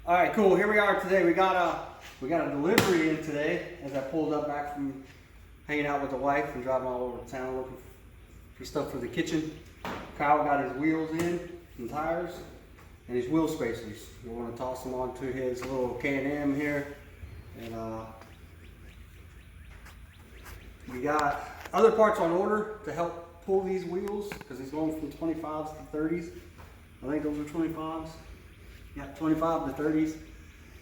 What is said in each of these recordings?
All right, cool. Here we are today. We got a delivery in today. As I pulled up back from hanging out with the wife and driving all over town looking for stuff for the kitchen. Kyle got his wheels in, some tires, and his wheel spacers. We're going to toss them onto his little K&M here, and we got other parts on order to help pull these wheels because he's going from 25s to 30s. I think those are 25s. Yeah, 25 to 30s.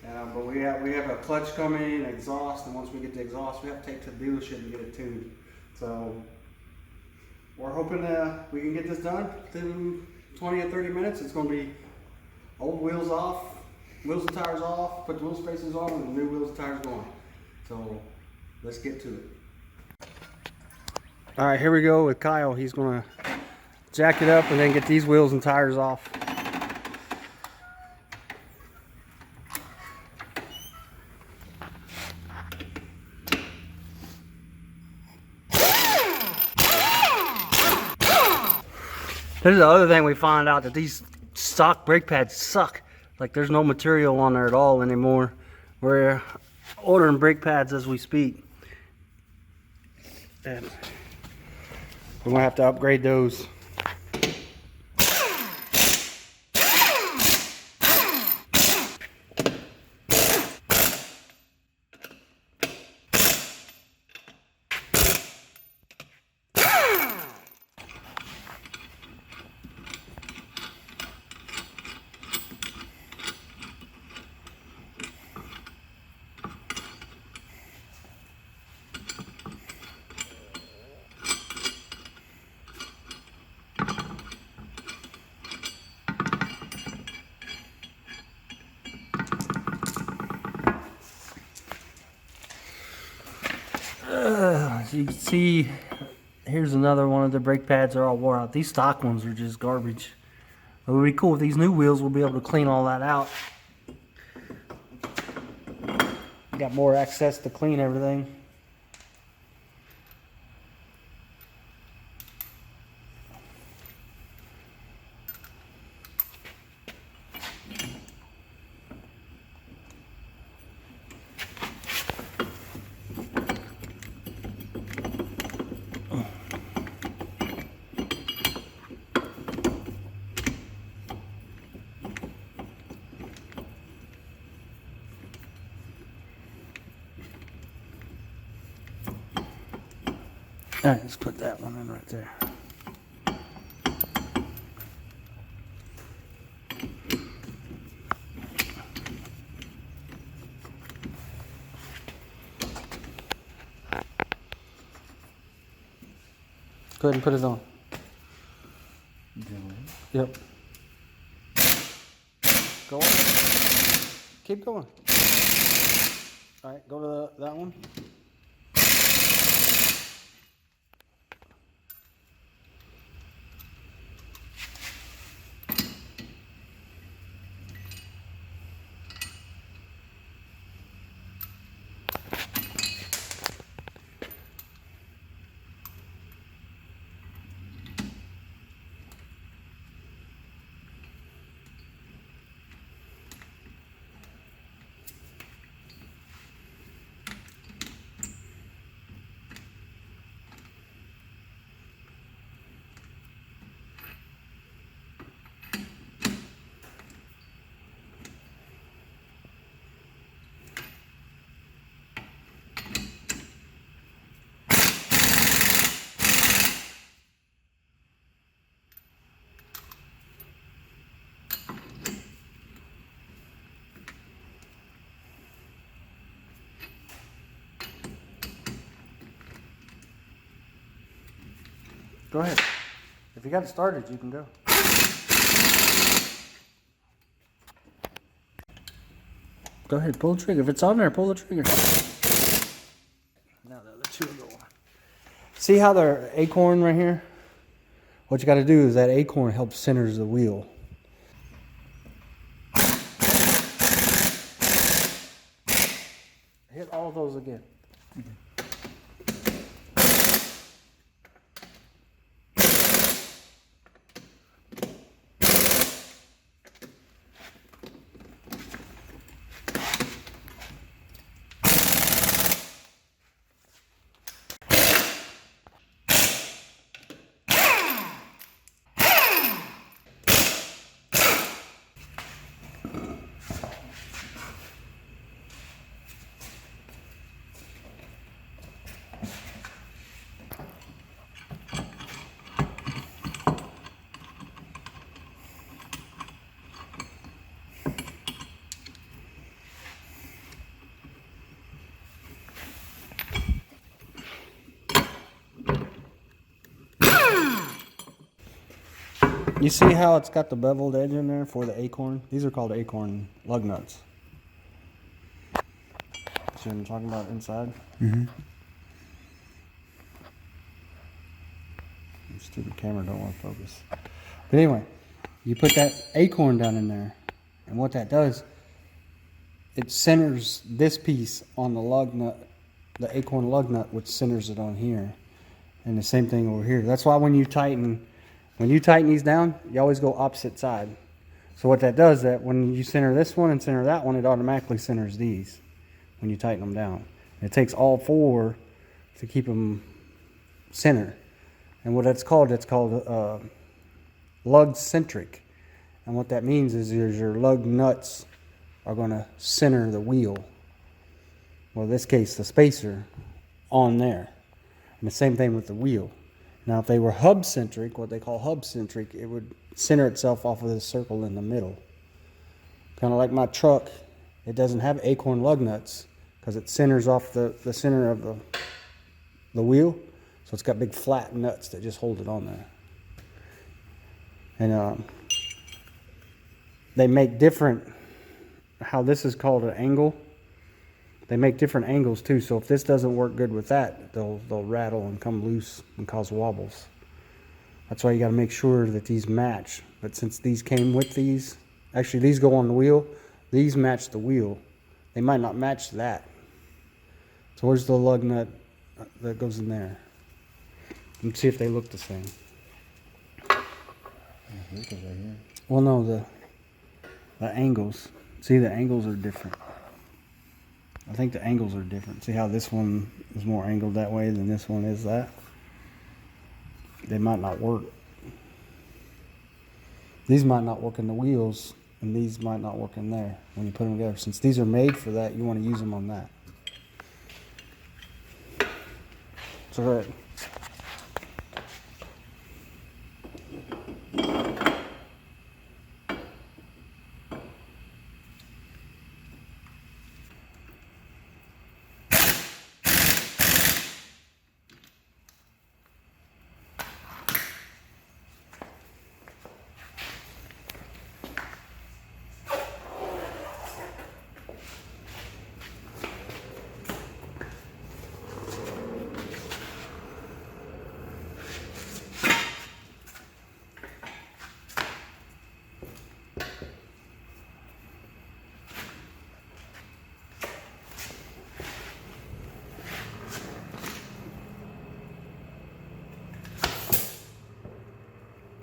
But we have a clutch coming, exhaust, and once we get the exhaust, we have to take to the dealership and get it tuned. So we're hoping we can get this done within 20 or 30 minutes. It's going to be old wheels off, wheels and tires off, put the wheel spacers on, and the new wheels and tires going. So let's get to it. All right, here we go with Kyle. He's going to jack it up and then get these wheels and tires off. This is the other thing we found out, that these stock brake pads suck. Like there's no material on there at all anymore. We're ordering brake pads as we speak. And we're gonna have to upgrade those. As you can see, here's another one of the brake pads are all wore out. These stock ones are just garbage. It would be cool with these new wheels. We'll be able to clean all that out. Got more access to clean everything. All right, let's put that one in right there. Go ahead and put it on. Yep. Go on. Keep going. All right, go to that one. Go ahead. If you got it started, you can go. Go ahead, pull the trigger. If it's on there, pull the trigger. Now the other two will go on. See how the acorn right here? What you got to do is that acorn helps centers the wheel. Hit all of those again. You see how it's got the beveled edge in there for the acorn? These are called acorn lug nuts. See what I'm talking about inside? Mm-hmm. Stupid camera don't want to focus. But anyway, you put that acorn down in there, and what that does, it centers this piece on the lug nut, the acorn lug nut, which centers it on here. And the same thing over here. That's why when you tighten these down, you always go opposite side. So what that does, that when you center this one and center that one, it automatically centers these when you tighten them down. It takes all four to keep them centered. And what that's called lug centric. And what that means is your lug nuts are going to center the wheel. Well, in this case, the spacer on there. And the same thing with the wheel. Now, if they were hub centric, what they call hub centric, it would center itself off of this circle in the middle. Kind of like my truck, it doesn't have acorn lug nuts because it centers off the center of the wheel. So it's got big flat nuts that just hold it on there. And they make different, how this is called an angle. They make different angles too. So if this doesn't work good with that, they'll rattle and come loose and cause wobbles. That's why you got to make sure that these match. But since these came with these, actually these go on the wheel, these match the wheel. They might not match that. So where's the lug nut that goes in there? Let's see if they look the same. Well, no, the angles. See, the angles are different. I think the angles are different. See how this one is more angled that way than this one is that? They might not work. These might not work in the wheels, and these might not work in there when you put them together. Since these are made for that, you want to use them on that. So go ahead.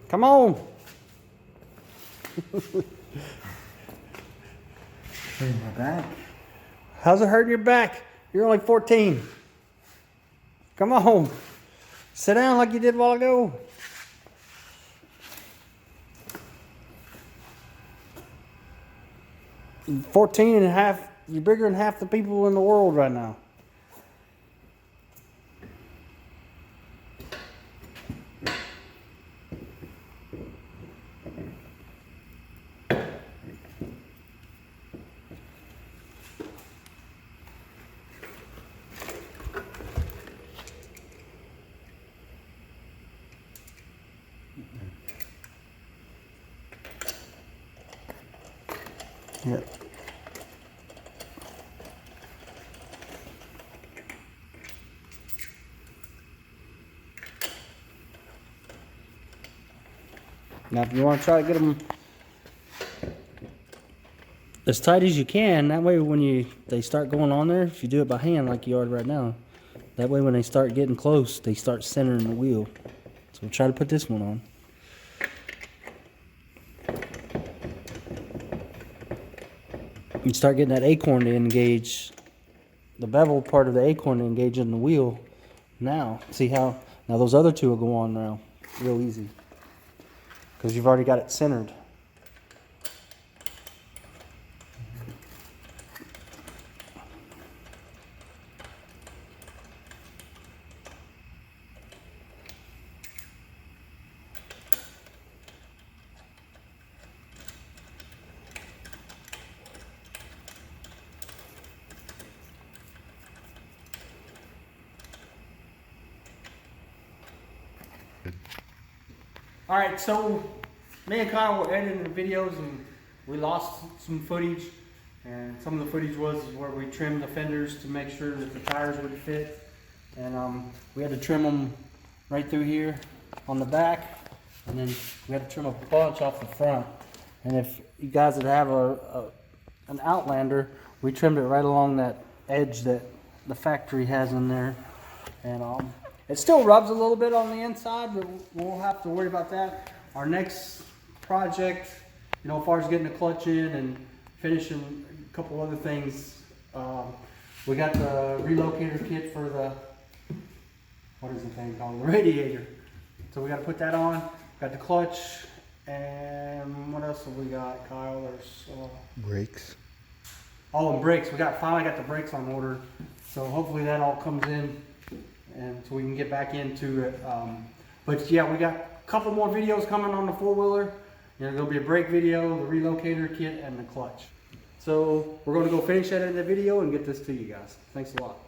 Come on. Hurting my back. How's it hurting your back? You're only 14. Come on. Sit down like you did a while ago. You're 14 and a half. You're bigger than half the people in the world right now. Yeah. Now, if you want to try to get them as tight as you can, that way when they start going on there, if you do it by hand like you are right now, that way when they start getting close, they start centering the wheel. So we'll try to put this one on. You start getting that acorn to engage, the bevel part of the acorn to engage in the wheel. Now, see how, now those other two will go on now, real easy. Because you've already got it centered. All right, so me and Kyle were editing the videos and we lost some footage. And some of the footage was where we trimmed the fenders to make sure that the tires would fit. And we had to trim them right through here on the back. And then we had to trim a bunch off the front. And if you guys would have an Outlander, we trimmed it right along that edge that the factory has in there. And it still rubs a little bit on the inside, but we'll have to worry about that. Our next project, you know, as far as getting the clutch in and finishing a couple other things, we got the relocator kit for the, what is the thing called? The radiator. So we got to put that on. Got the clutch, and what else have we got, Kyle? There's Brakes. oh, and brakes. We finally got the brakes on order. So hopefully that all comes in, and so we can get back into it. But yeah, we got a couple more videos coming on the four-wheeler. You know, there'll be a brake video, the relocator kit, and the clutch. So we're going to go finish that in the video and get this to you guys. Thanks a lot.